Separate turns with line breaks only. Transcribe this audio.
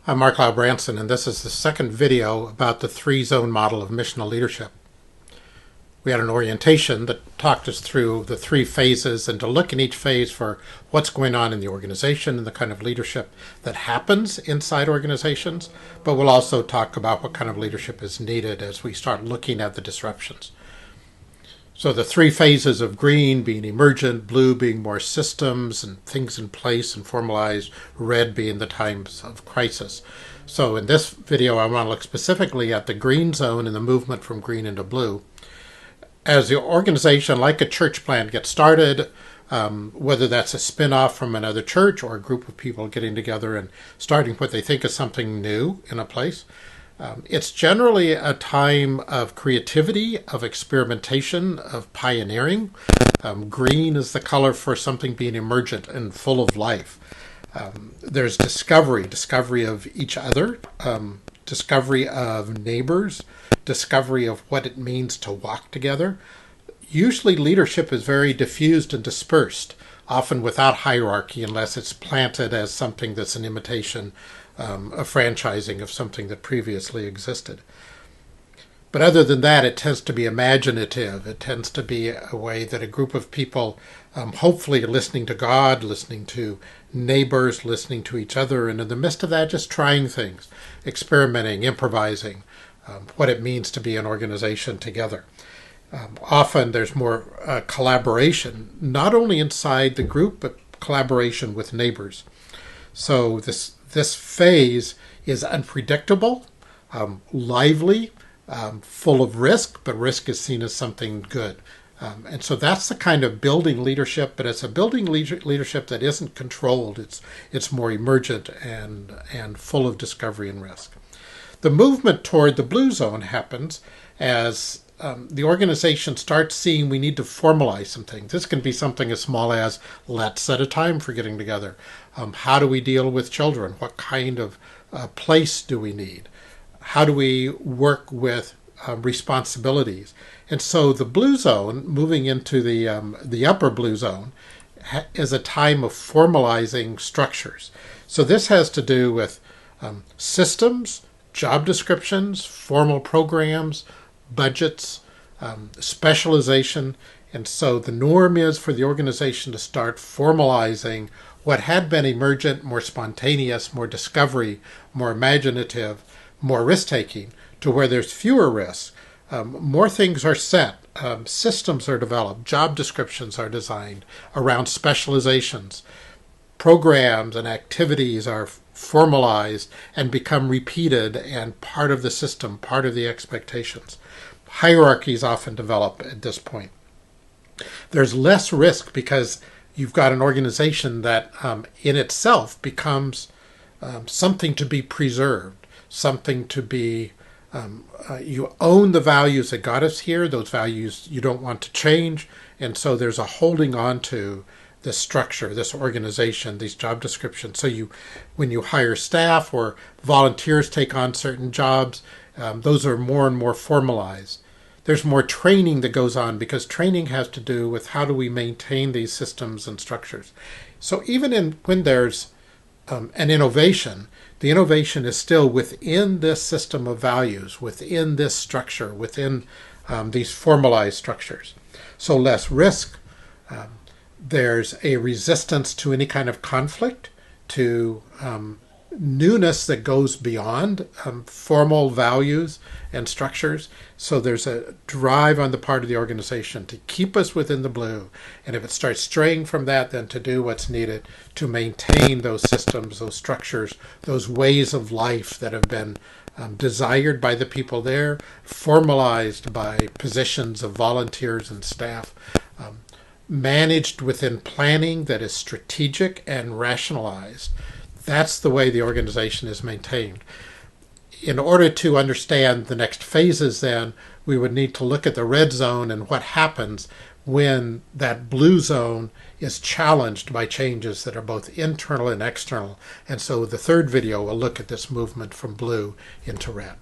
I'm Mark Lau Branson, and this is the second video about the three-zone model of missional leadership. We had an orientation that talked us through the three phases and to look in each phase for what's going on in the organization and the kind of leadership that happens inside organizations, but we'll also talk about what kind of leadership is needed as we start looking at the disruptions. So the three phases of green being emergent, blue being more systems and things in place and formalized, red being the times of crisis. So in this video, I want to look specifically at the green zone and the movement from green into blue. As the organization, like a church plant, gets started, whether that's a spin-off from another church or a group of people getting together and starting what they think is something new in a place, it's generally a time of creativity, of experimentation, of pioneering. Green is the color for something being emergent and full of life. There's discovery of each other, discovery of neighbors, discovery of what it means to walk together. Usually leadership is very diffused and dispersed, often without hierarchy unless it's planted as something that's an imitation, a franchising of something that previously existed. But other than that, it tends to be imaginative. It tends to be a way that a group of people, hopefully listening to God, listening to neighbors, listening to each other, and in the midst of that, just trying things, experimenting, improvising, what it means to be an organization together. Often there's more collaboration, not only inside the group, but collaboration with neighbors. So this phase is unpredictable, lively, full of risk, but risk is seen as something good. And so that's the kind of building leadership, but it's a building leadership that isn't controlled. It's more emergent and full of discovery and risk. The movement toward the blue zone happens as the organization starts seeing we need to formalize some things. This can be something as small as let's set a time for getting together. How do we deal with children? What kind of place do we need? How do we work with responsibilities? And so the blue zone, moving into the upper blue zone, is a time of formalizing structures. So this has to do with systems, job descriptions, formal programs, budgets, specialization. And so the norm is for the organization to start formalizing what had been emergent, more spontaneous, more discovery, more imaginative, more risk-taking, to where there's fewer risks. More things are set, systems are developed, job descriptions are designed around specializations. Programs and activities are formalized and become repeated and part of the system, part of the expectations. Hierarchies often develop at this point. There's less risk because you've got an organization that in itself becomes something to be preserved, something to be, you own the values that got us here, those values you don't want to change, and so there's a holding on to this structure, this organization, these job descriptions. So when you hire staff or volunteers take on certain jobs, those are more and more formalized. There's more training that goes on because training has to do with how do we maintain these systems and structures. So even when there's an innovation, the innovation is still within this system of values, within this structure, within these formalized structures. So less risk. There's a resistance to any kind of conflict, to newness that goes beyond formal values and structures. So there's a drive on the part of the organization to keep us within the blue. And if it starts straying from that, then to do what's needed to maintain those systems, those structures, those ways of life that have been desired by the people there, formalized by positions of volunteers and staff, managed within planning that is strategic and rationalized. That's the way the organization is maintained. In order to understand the next phases, then, we would need to look at the red zone and what happens when that blue zone is challenged by changes that are both internal and external. And so the third video will look at this movement from blue into red.